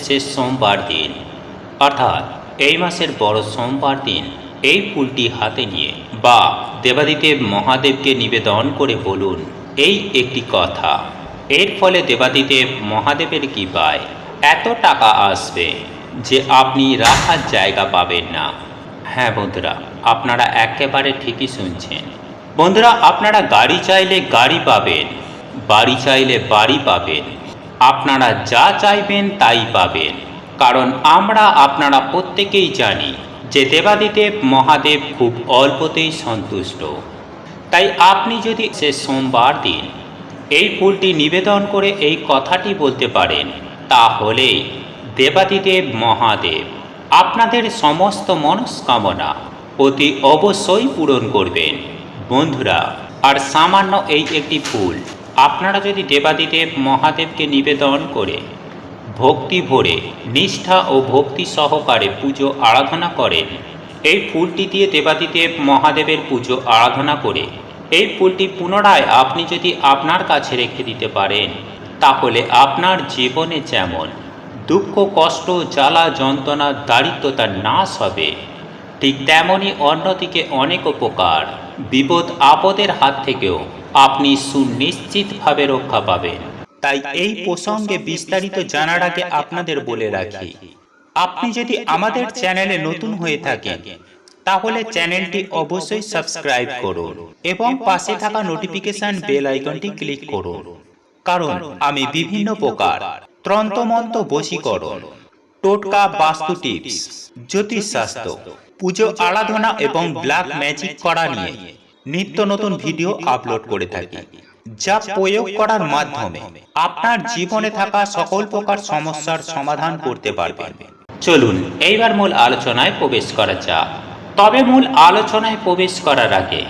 শেষ সোমবার দিন, অর্থাৎ এই মাসের বড় সোমবার দিন এই ফুলটি হাতে নিয়ে বা দেবাদিদেব মহাদেবকে নিবেদন করে বলুন এই একটি কথা। এর ফলে দেবাদিদেব মহাদেবের কৃপায় এত টাকা আসবে যে আপনি রাখার জায়গা পাবেন না। হ্যাঁ বন্ধুরা, আপনারা একেবারে ঠিকই শুনছেন। বন্ধুরা, আপনারা গাড়ি চাইলে গাড়ি পাবেন, বাড়ি চাইলে বাড়ি পাবেন, আপনারা যা চাইবেন তাই পাবেন। কারণ আমরা আপনারা প্রত্যেকেই জানি যে দেবাদিদেব মহাদেব খুব অল্পতেই সন্তুষ্ট। তাই আপনি যদি সে সোমবার দিন এই ফুলটি নিবেদন করে এই কথাটি বলতে পারেন, তাহলেই দেবাদিদেব মহাদেব আপনাদের সমস্ত মনস্কামনা অতি অবশ্যই পূরণ করবেন। বন্ধুরা, আর সামান্য এই একটি ফুল আপনারা যদি দেবাদিদেব মহাদেবকে নিবেদন করে ভক্তি ভরে নিষ্ঠা ও ভক্তি সহকারে পুজো আরাধনা করেন, এই ফুলটি দিয়ে দেবাদিদেব মহাদেবের পুজো আরাধনা করে এই ফুলটি পুনরায় আপনি যদি আপনার কাছে রেখে দিতে পারেন, তাহলে আপনার জীবনে যেমন দুঃখ কষ্ট জ্বালা যন্ত্রণা দারিদ্রতা নাশ হবে, ঠিক তেমনই অন্যদিকে অনেক উপকার বিপদ আপদের হাত থেকেও আপনি সুনিশ্চিতভাবে রক্ষা পাবেন। তাই এই প্রসঙ্গে বিস্তারিত জানার আগে আপনাদের বলে রাখি, আপনি যদি আমাদের চ্যানেলে নতুন হয়ে থাকেন তাহলে চ্যানেলটি অবশ্যই সাবস্ক্রাইব করুন এবং পাশে থাকা নোটিফিকেশন বেল আইকনটি ক্লিক করুন। কারণ আমি বিভিন্ন প্রকার তন্ত্রমন্ত্র বশীকরণ, টোটকা, বাস্তু টিপস, জ্যোতিষশাস্ত্র, পুজো আরাধনা এবং ব্ল্যাক ম্যাজিক করা নিয়ে নিত্য নতুন ভিডিও আপলোড করে থাকি, যা প্রয়োগ করার মাধ্যমে আপনার জীবনে থাকা সকল প্রকার সমস্যার সমাধান করতে পারবেন। চলুন এইবার মূল আলোচনায় প্রবেশ করা যাক। তবে মূল আলোচনায় প্রবেশ করার আগে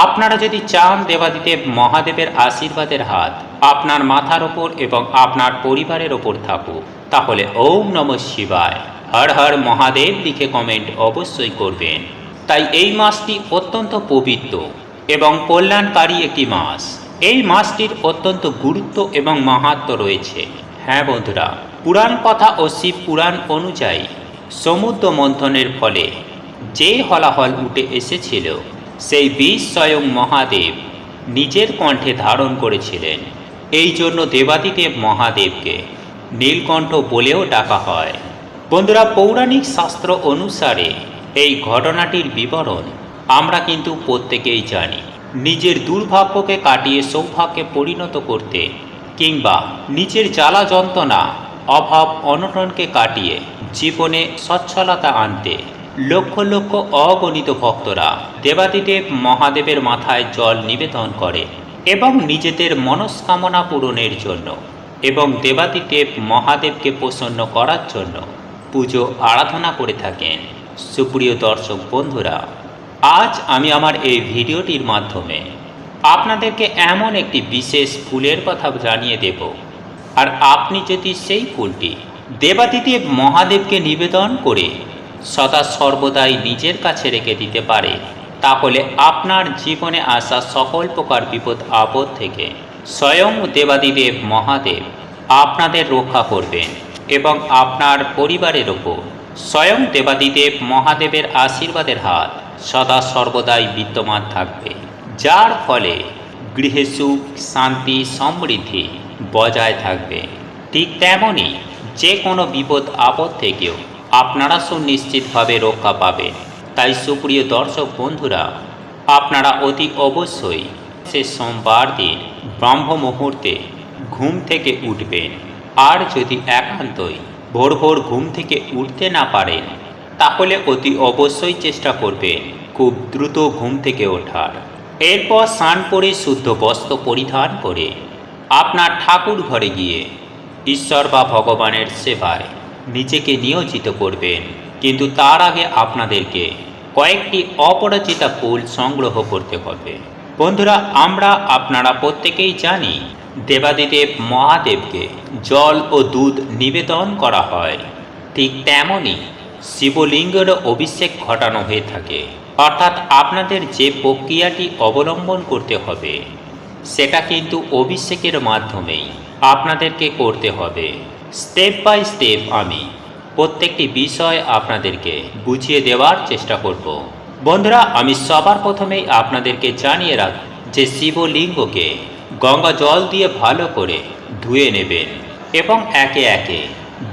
আপনারা যদি চান দেবাদিদেব মহাদেবের আশীর্বাদের হাত আপনার মাথার ওপর এবং আপনার পরিবারের ওপর থাকুক, তাহলে ওম নমঃ শিবায়, হর হর মহাদেব লিখে কমেন্ট অবশ্যই করবেন। তাই এই মাসটি অত্যন্ত পবিত্র এবং কল্যাণকারী একটি মাস। এই মাসটির অত্যন্ত গুরুত্ব এবং মাহাত্ম্য রয়েছে। হ্যাঁ বন্ধুরা, পুরাণ কথা ও শিব পুরাণ অনুযায়ী সমুদ্র মন্থনের ফলে যে হলাহল উঠে এসেছিল, সেই বিষ স্বয়ং মহাদেব নিজের কণ্ঠে ধারণ করেছিলেন। এই জন্য দেবাদিদেব মহাদেবকে নীলকণ্ঠ বলেও ডাকা হয়। বন্ধুরা, পৌরাণিক শাস্ত্র অনুসারে এই ঘটনাটির বিবরণ আমরা কিন্তু প্রত্যেকেই জানি। নিজের দুর্ভাগ্যকে কাটিয়ে সৌভাগ্যে পরিণত করতে কিংবা নিজের জ্বালা যন্ত্রণা অভাব অনটনকে কাটিয়ে জীবনে সচ্ছলতা আনতে লক্ষ লক্ষ অগণিত ভক্তরা দেবাদিদেব মহাদেবের মাথায় জল নিবেদন করে এবং নিজেদের মনস্কামনা পূরণের জন্য এবং দেবাদিদেব মহাদেবকে প্রসন্ন করার জন্য পুজো আরাধনা করে থাকেন। সুপ্রিয় দর্শক বন্ধুরা, আজ আমি আমার এই ভিডিওটির মাধ্যমে আপনাদেরকে এমন একটি বিশেষ ফুলের কথা জানিয়ে দেব, আর আপনি যদি সেই ফুলটি দেবাদিদেব মহাদেবকে নিবেদন করে সদা সর্বদাই নিজের কাছে রেখে দিতে পারে, তাহলে আপনার জীবনে আসা সকল প্রকার বিপদ আপদ থেকে স্বয়ং দেবাদিদেব মহাদেব আপনাদের রক্ষা করবেন এবং আপনার পরিবারের ওপর স্বয়ং দেবাদিদেব মহাদেবের আশীর্বাদের হাত সদা সর্বদাই বিদ্যমান থাকবে, যার ফলে গৃহে সুখ শান্তি সমৃদ্ধি বজায় থাকবে। ঠিক তেমনই যে কোনো বিপদ আপদ থেকেও আপনারা সুনিশ্চিতভাবে রক্ষা পাবেন। তাই সুপ্রিয় দর্শক বন্ধুরা, আপনারা অতি অবশ্যই সে সোমবার দিন ব্রহ্ম মুহূর্তে ঘুম থেকে উঠবেন। আর যদি একান্তই ভোর ভোর ঘুম থেকে উঠতে না পারেন, তাহলে অতি অবশ্যই চেষ্টা করবেন খুব দ্রুত ঘুম থেকে ওঠার। এরপর স্নান করে শুদ্ধ বস্ত্র পরিধান করে আপনার ঠাকুর ঘরে গিয়ে ঈশ্বর বা ভগবানের সেবায় নিজেকে নিয়োজিত করবেন। কিন্তু তার আগে আপনাদেরকে কয়েকটি অপরাজিতা ফুল সংগ্রহ করতে হবে। বন্ধুরা, আমরা আপনারা প্রত্যেকেই জানি দেবাদিদেব মহাদেবকে জল ও দুধ নিবেদন করা হয়। ঠিক তেমনই শিবলিঙ্গেরও অভিষেক ঘটানো হয়ে থাকে। অর্থাৎ আপনাদের যে প্রক্রিয়াটি অবলম্বন করতে হবে সেটা কিন্তু অভিষেকের মাধ্যমেই আপনাদেরকে করতে হবে। স্টেপ বাই স্টেপ আমি প্রত্যেকটি বিষয় আপনাদেরকে বুঝিয়ে দেওয়ার চেষ্টা করব। বন্ধুরা, আমি সবার প্রথমেই আপনাদেরকে জানিয়ে রাখব যে শিবলিঙ্গকে গঙ্গা জল দিয়ে ভালো করে ধুয়ে নেবেন এবং একে একে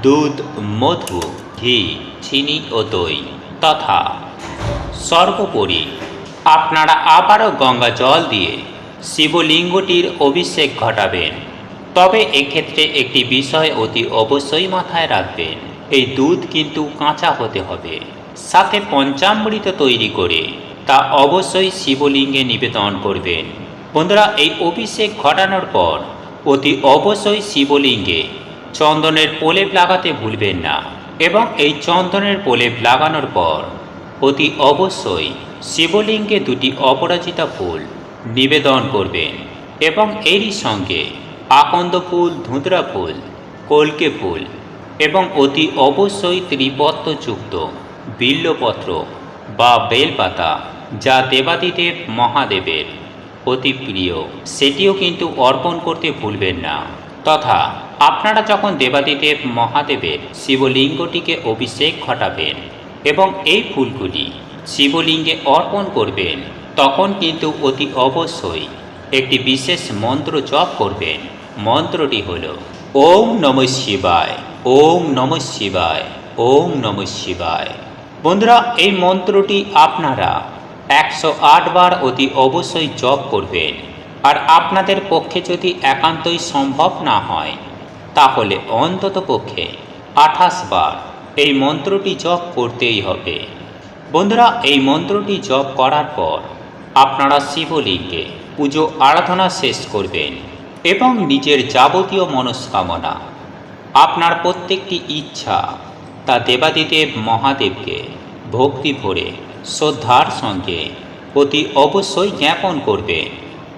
দুধ, মধু, ঘি, চিনি ও দই তথা সর্বোপরি আপনারা আবারও গঙ্গা জল দিয়ে শিবলিঙ্গটির অভিষেক ঘটাবেন। তবে এক্ষেত্রে একটি বিষয় অতি অবশ্যই মাথায় রাখবেন, এই দুধ কিন্তু কাঁচা হতে হবে। সাথে পঞ্চামৃত তৈরি করে তা অবশ্যই শিবলিঙ্গে নিবেদন করবেন। বন্ধুরা, এই অভিষেক ঘটানোর পর অতি অবশ্যই শিবলিঙ্গে চন্দনের প্রলেপ লাগাতে ভুলবেন না এবং এই চন্দনের প্রলেপ লাগানোর পর অতি অবশ্যই শিবলিঙ্গে দুটি অপরাজিতা ফুল নিবেদন করবেন এবং এরই সঙ্গে আকন্দ ফুল, ধুতরা ফুল, কলকে ফুল এবং অতি অবশ্যই ত্রিপত্রযুক্ত বিল্বপত্র বা বেলপাতা, যা দেবাদিদেব মহাদেবের অতি প্রিয়, সেটিও কিন্তু অর্পণ করতে ভুলবেন না। তথা আপনারা যখন দেবাদিদেব মহাদেবের শিবলিঙ্গটিকে অভিষেক ঘটাবেন এবং এই ফুলগুলি শিবলিঙ্গে অর্পণ করবেন, তখন কিন্তু অতি অবশ্যই একটি বিশেষ মন্ত্র জপ করবেন। মন্ত্রটি হল ওম নমঃ শিবায়, ওম নমঃ শিবায়, ওম নমঃ শিবায়। বন্ধুরা, এই মন্ত্রটি আপনারা 108 বার অতি অবশ্যই জপ করবেন। আর আপনাদের পক্ষে যদি একান্তই সম্ভব না হয়, তাহলে অন্তত পক্ষে 28 বার এই মন্ত্রটি জপ করতেই হবে। বন্ধুরা, এই মন্ত্রটি জপ করার পর আপনারা শিবলিঙ্গে পুজো আরাধনা শেষ করবেন এবং নিজের যাবতীয় মনস্কামনা, আপনার প্রত্যেকটি ইচ্ছা, তা দেবাদিদেব মহাদেবকে ভক্তি ভরে শ্রদ্ধার সঙ্গে অতি অবশ্যই জ্ঞাপন করবেন।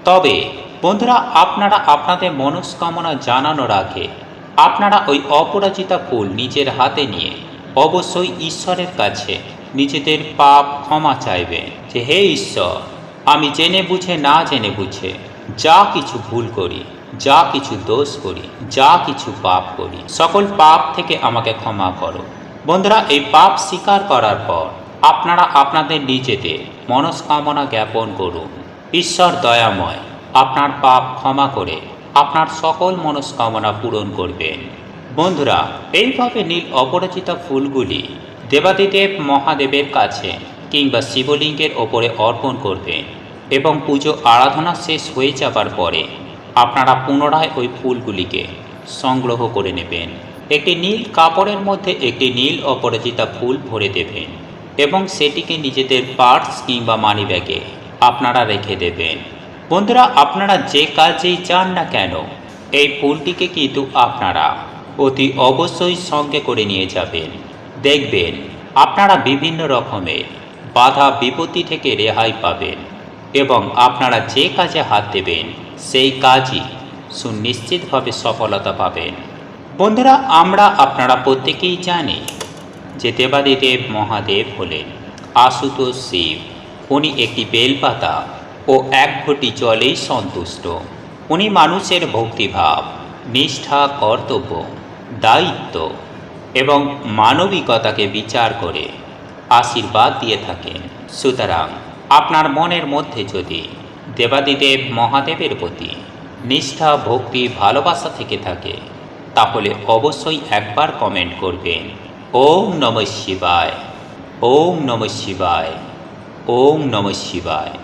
তবে বন্ধুরা, আপনারা আপনাদের মনস্কামনা জানানোর আগে আপনারা ওই অপরাজিতা ফুল নিজের হাতে নিয়ে অবশ্যই ঈশ্বরের কাছে নিজেদের পাপ ক্ষমা চাইবেন যে হে ঈশ্বর, আমি জেনে বুঝে না জেনে বুঝে যা কিছু ভুল করি, যা কিছু দোষ করি, যা কিছু পাপ করি, সকল পাপ থেকে আমাকে ক্ষমা করো। বন্ধুরা, এই পাপ স্বীকার করার পর আপনারা আপনাদের নিজেদের মনস্কামনা জ্ঞাপন করুন। ঈশ্বর দয়াময় আপনার পাপ ক্ষমা করে আপনার সকল মনস্কামনা পূরণ করবেন। বন্ধুরা, এইভাবে নীল অপরাজিতা ফুলগুলি দেবাদিদেব মহাদেবের কাছে কিংবা শিবলিঙ্গের ওপরে অর্পণ করবেন এবং পুজো আরাধনা শেষ হয়ে যাবার পরে আপনারা পুনরায় ওই ফুলগুলিকে সংগ্রহ করে নেবেন। একটি নীল কাপড়ের মধ্যে একটি নীল অপরাজিতা ফুল ভরে দেবেন এবং সেটিকে নিজেদের পার্স কিংবা মানি ব্যাগে আপনারা রেখে দেবেন। বন্ধুরা, আপনারা যে কাজেই যান না কেন, এই ফুলটিকে কিন্তু আপনারা অতি অবশ্যই সঙ্গে করে নিয়ে যাবেন। দেখবেন আপনারা বিভিন্ন রকমের বাধা বিপত্তি থেকে রেহাই পাবেন এবং আপনারা যে কাজে হাত দেবেন সেই কাজই সুনিশ্চিতভাবে সফলতা পাবেন। বন্ধুরা, আপনারা প্রত্যেকেই জানি যে দেবাদিদেব মহাদেব হলেন আশুতোষ শিব। উনি একটি বেলপাতা ও এক ঘটি জলেই সন্তুষ্ট। উনি মানুষের ভক্তিভাব, নিষ্ঠা, কর্তব্য, দায়িত্ব এবং মানবিকতাকে বিচার করে আশীর্বাদ দিয়ে থাকেন। সুতরাং আপনার মনের মধ্যে যদি দেবাদিদেব মহাদেবের প্রতি নিষ্ঠা, ভক্তি, ভালোবাসা থেকে থাকে, তাহলে অবশ্যই একবার কমেন্ট করবেন ওম নমঃ শিবায়, ওম নমঃ শিবায়, ওম নমঃ শিবায়।